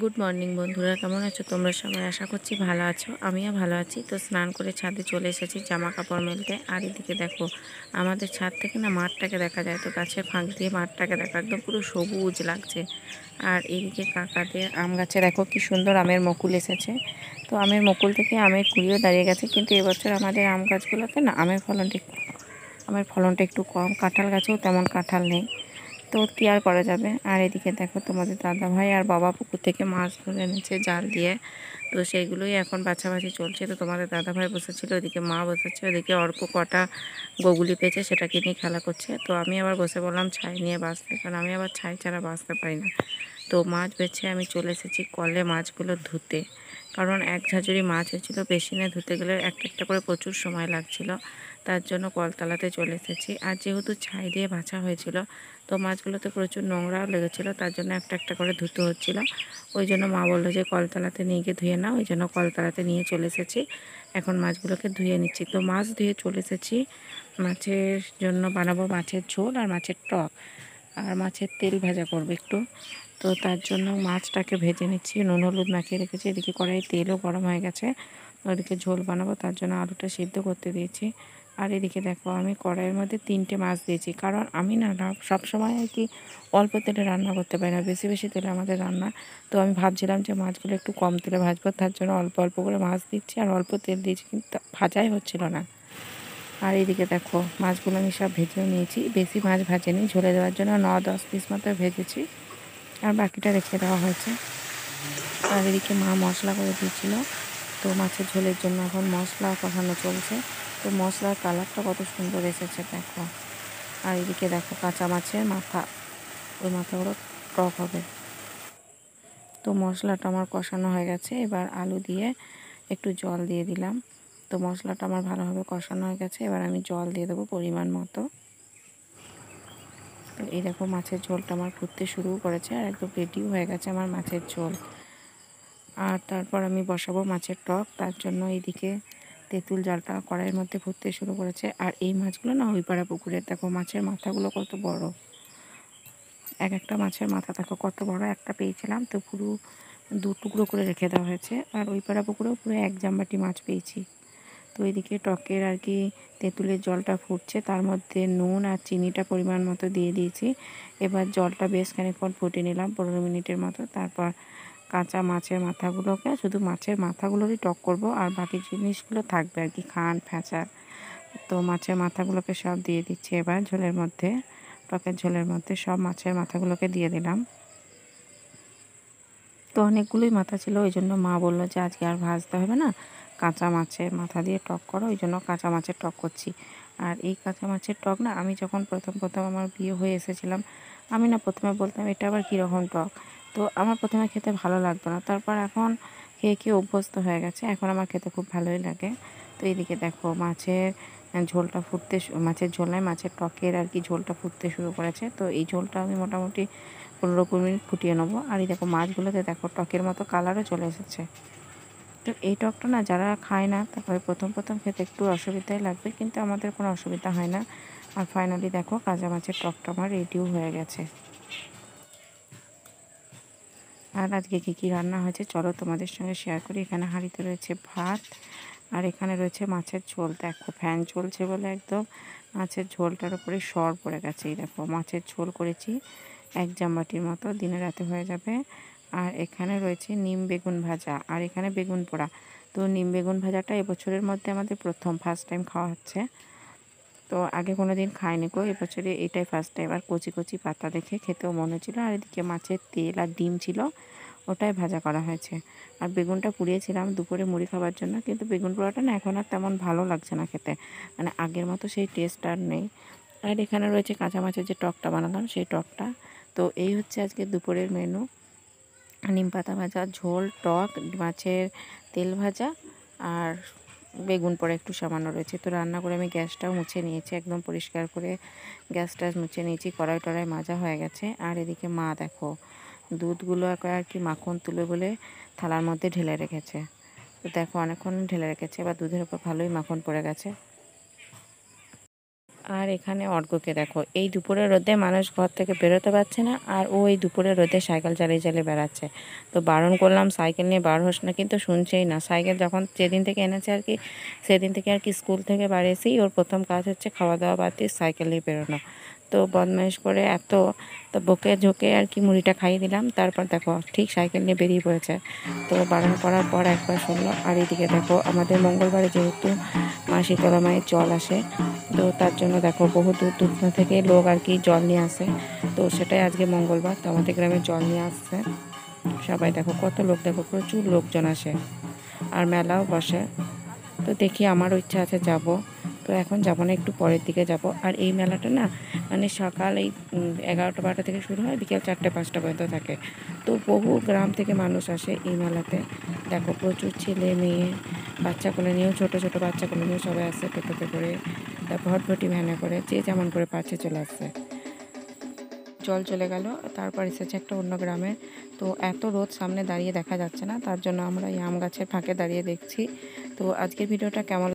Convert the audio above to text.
Good morning বন্ধুরা, কেমন আছো তোমরা সবাই? আশা করছি ভালো আছো, আমিও ভালো আছি। তো স্নান করে ছাদে চলে এসেছি জামা কাপড় মেলতে। আর এদিকে দেখো, আমাদের ছাদ থেকে না মাঠটাকে দেখা যায়, তো গাছের ফাঁক দিয়ে মাঠটাকে দেখো, একদম পুরো সবুজ লাগছে। আর এদিকে কাকাদের আম গাছে দেখো কি সুন্দর আমের মুকুল এসেছে। তো আমের মুকুল থেকে আমের কুড়িও দাঁড়িয়ে গেছে, কিন্তু এবছর আমাদের আম গাছগুলোতে না আমের ফলনটা একটু কম। কাঁঠাল গাছেও তেমন কাঁঠাল নেই, তো কী আর করা যাবে। আর এদিকে দেখো, তোমাদের দাদা ভাই আর বাবা পুকুর থেকে মাছ ধরে এনেছে জাল দিয়ে, তো সেইগুলোই এখন বাছাবাছি চলছে। তো তোমাদের দাদা ভাই বসেছিল, ওদিকে মা বসেছে, ওদিকে অর্ক কটা গোগুলি পেয়েছে সেটাকে নিয়ে খেলা করছে। তো আমি আবার বসে বললাম ছাই নিয়ে বাঁচতে, কারণ আমি আবার ছাই ছাড়া বাঁচতে পারি না। তো মাছ বেছে আমি চলে এসেছি কলে মাছগুলো ধুতে, কারণ এক ঝাঁঝুরি মাছ হয়েছিল, বেশি না, ধুতে গেলে একটা একটা করে প্রচুর সময় লাগছিল। তার জন্য কলতলাতে চলে এসেছি। আর যেহেতু ছাই দিয়ে বাছা হয়েছিল, তো মাছগুলোতে প্রচুর নোংরাও লেগেছিলো, তার জন্য একটা একটা করে ধুতে হচ্ছিলো। ওই জন্য মা বললো যে কলতলাতে নিয়ে গিয়ে ধুয়ে নাও, ওই জন্য কলতলাতে নিয়ে চলে এসেছি। এখন মাছগুলোকে ধুয়ে নিচ্ছি। তো মাছ ধুয়ে চলে এসেছি, মাছের জন্য বানাবো মাছের ঝোল আর মাছের টক, আর মাছের তেল ভাজা করবো একটু। তো তার জন্য মাছটাকে ভেজে নিচ্ছি, নুন হলুদ মাখিয়ে রেখেছি। এদিকে কড়াই তেলও গরম হয়ে গেছে, ওদিকে ঝোল বানাবো, তার জন্য আলুটা সিদ্ধ করতে দিয়েছি। আর এদিকে দেখো, আমি কড়াইয়ের মধ্যে 3টে মাছ দিয়েছি, কারণ আমি না সবসময় আর কি অল্প তেলে রান্না করতে পারি না, বেশি বেশি তেলে আমাদের রান্না। তো আমি ভাবছিলাম যে মাছগুলো একটু কম তেলে ভাজবো, তার জন্য অল্প অল্প করে মাছ দিচ্ছি আর অল্প তেল দিয়েছি, কিন্তু ভাজাই হচ্ছিল না। আর এইদিকে দেখো, মাছগুলো আমি সব ভেজেও নিয়েছি, বেশি মাছ ভাজেনি, ঝোলে দেওয়ার জন্য 9-10 পিস মতো ভেজেছি, আর বাকিটা রেখে দেওয়া হয়েছে। আর এদিকে মা মশলা করে দিয়েছিল, তো মাছের ঝোলের জন্য এখন মশলা কষানো চলছে। তো মশলার কালারটা কত সুন্দর এসেছে দেখো। আর এদিকে দেখো কাঁচা মাছের মাথা, ওই মাথাগুলো টক হবে। তো মশলাটা আমার কষানো হয়ে গেছে, এবার আলু দিয়ে একটু জল দিয়ে দিলাম। তো মশলাটা আমার ভালোভাবে কষানো হয়ে গেছে, এবার আমি জল দিয়ে দেবো পরিমাণ মতো। তো এই দেখো, মাছের ঝোলটা আমার ফুটতে শুরু করেছে, আর একদম রেডিও হয়ে গেছে আমার মাছের ঝোল। আর তারপর আমি বসাবো মাছের টক, তার জন্য এইদিকে তেঁতুল জলটা কড়াইয়ের মধ্যে ফুটতে শুরু করেছে। আর এই মাছগুলো না ওই পাড়া পুকুরের, দেখো মাছের মাথাগুলো কত বড়, এক একটা মাছের মাথা দেখো কত বড়। একটা পেয়েছিলাম, তো পুরো 2 টুকরো করে রেখে দেওয়া হয়েছে। আর ওই পাড়া পুকুরেও পুরো 1 জামবাটি মাছ পেয়েছি। তো এইদিকে টকের আর কি তেঁতুলের জলটা ফুটছে, তার মধ্যে নুন আর চিনিটা পরিমাণ মতো দিয়ে দিয়েছি। এবার জলটা বেশ খানিকক্ষণ ফুটে নিলাম, 15 মিনিটের মতো। তারপর কাঁচা মাছের মাথাগুলোকে, শুধু মাছের মাথাগুলোরই টক করব, আর বাকি জিনিসগুলো থাকবে আর কি, খান ফ্যাঁচা। তো মাছের মাথাগুলোকে সব দিয়ে দিচ্ছি এবার ঝোলের মধ্যে, টকের ঝোলের মধ্যে সব মাছের মাথাগুলোকে দিয়ে দিলাম। তো অনেকগুলোই মাথা ছিল, ওই জন্য মা বললো যে আজকে আর ভাজতে হবে না, কাঁচা মাছের মাথা দিয়ে টক করো, ওই জন্য কাঁচা মাছের টক করছি। আর এই কাঁচা মাছের টক না, আমি যখন প্রথম প্রথম আমার বিয়ে হয়ে এসেছিলাম, আমি না প্রথমে বলতাম এটা আবার কীরকম টক। তো আমার প্রথমে খেতে ভালো লাগতো না, তারপর এখন খেয়ে খেয়ে অভ্যস্ত হয়ে গেছে, এখন আমার খেতে খুব ভালোই লাগে। তো এইদিকে দেখো মাছের ঝোলটা ফুটতে, মাছের ঝোল নয়, মাছের টকের আর কি ঝোলটা ফুটতে শুরু করেছে। তো এই ঝোলটা আমি মোটামুটি 15-20 মিনিট ফুটিয়ে নেবো। আর এই দেখো মাছগুলোতে দেখো টকের মতো কালারও চলে এসেছে। তো এই টকটা না যারা খায় না, তারপরে প্রথম প্রথম খেতে একটু অসুবিধাই লাগবে, কিন্তু আমাদের কোনো অসুবিধা হয় না। আর ফাইনালি দেখো কাঁচা মাছের টকটা আমার রেডিও হয়ে গেছে। আর আজকে কী কী রান্না হয়েছে চলো তোমাদের সঙ্গে শেয়ার করি। এখানে হাঁড়িতে রয়েছে ভাত, আর এখানে রয়েছে মাছের ঝোল। দেখো ফ্যান চলছে বলে একদম মাছের ঝোলটার উপরে সর পড়ে গেছে। এই দেখো মাছের ঝোল করেছি 1 জামবাটির মতো, দিনে রাতে হয়ে যাবে। আর এখানে রয়েছে নিম বেগুন ভাজা, আর এখানে বেগুন পোড়া। তো নিম বেগুন ভাজাটা এবছরের মধ্যে আমাদের ফার্স্ট টাইম খাওয়া হচ্ছে। তো আগে কোনো দিন খাইনি গো, এবছরে এটাই ফার্স্ট টাইম। আর কচি কচি পাতা দেখে খেতেও মনে হচ্ছিলো। আর এদিকে মাছের তেল আর ডিম ছিল, ওটাই ভাজা করা হয়েছে। আর বেগুনটা পুড়িয়েছিলাম দুপুরে মুড়ি খাবার জন্য, কিন্তু বেগুন পোড়াটা না এখন আর তেমন ভালো লাগছে না খেতে, মানে আগের মতো সেই টেস্ট আর নেই। আর এখানে রয়েছে কাঁচা মাছের যে টকটা বানালাম, সেই টকটা। তো এই হচ্ছে আজকে দুপুরের মেনু, নিম পাতা ভাজা, ঝোল, টক, মাছের তেল ভাজা, আর বেগুন পোড়া একটু সামান্য রয়েছে। তো রান্না করে আমি গ্যাসটাও মুছে নিয়েছি, একদম পরিষ্কার করে গ্যাসটা মুছে নিয়েছি, কড়াই টড়াই মাজা হয়ে গেছে। আর এদিকে মা দেখো দুধগুলো আর কি মাখন তুলে বলে থালার মধ্যে ঢেলে রেখেছে। তো দেখো অনেকক্ষণ ঢেলে রেখেছে, এবার দুধের উপর ভালোই মাখন পড়ে গেছে। আর এখানে অর্ঘ্যকে দেখো, এই দুপুরের রোদে মানুষ ঘর থেকে বেরোতে পারছে না, আর ও এই দুপুরের রোদে সাইকেল চালিয়ে চালিয়ে বেড়াচ্ছে। তো বারণ করলাম সাইকেল নিয়ে বার হোস না, কিন্তু শুনছেই না। সাইকেল যখন যেদিন থেকে এনেছে আর কি, সেদিন থেকে আর কি স্কুল থেকে বাড়ি এসেই ওর প্রথম কাজ হচ্ছে খাওয়া দাওয়া বাদ দিয়ে সাইকেল নিয়ে বেরোনো। তো বদমাইশ করে এত, তো বকে ঝোঁকে আর কি মুড়িটা খাইয়ে দিলাম, তারপর দেখো ঠিক সাইকেল নিয়ে বেরিয়ে পড়েছে। তো বারণ করার পর একবার শুনলো। আর এদিকে দেখো আমাদের মঙ্গলবারে যেহেতু মা শীতলা মায়ের জল আসে, তো তার জন্য দেখো বহু দূর দূর থেকে লোক আর কি জল নিয়ে আসে। তো সেটাই আজকে মঙ্গলবার, তো আমাদের গ্রামে জল নিয়ে আসছে সবাই। দেখো কত লোক, দেখো প্রচুর লোকজন আসে, আর মেলাও বসে। তো দেখি আমারও ইচ্ছা আছে যাব, তো এখন যাব না, একটু পরের দিকে যাব। আর এই মেলাটা না মানে সকাল এই 11টা-12টা থেকে শুরু হয়, বিকেল 4টে-5টা পর্যন্ত থাকে। তো বহু গ্রাম থেকে মানুষ আসে এই মেলাতে। দেখো প্রচুর ছেলে মেয়ে, বাচ্চা কোলে নিয়েও, ছোটো ছোটো বাচ্চা কোলে নিয়েও সবাই আসছে, টোটোতে করে, তারপর ভটভটি ভ্যানে করে, যে যেমন করে পাচ্ছে চলে আসছে। জল চলে গেল, তারপর এসেছে একটা অন্য গ্রামে। তো এত রোদ সামনে দাঁড়িয়ে দেখা যাচ্ছে না, তার জন্য আমরা এই আম গাছের ফাঁকে দাঁড়িয়ে দেখছি। তো আজকের ভিডিওটা কেমন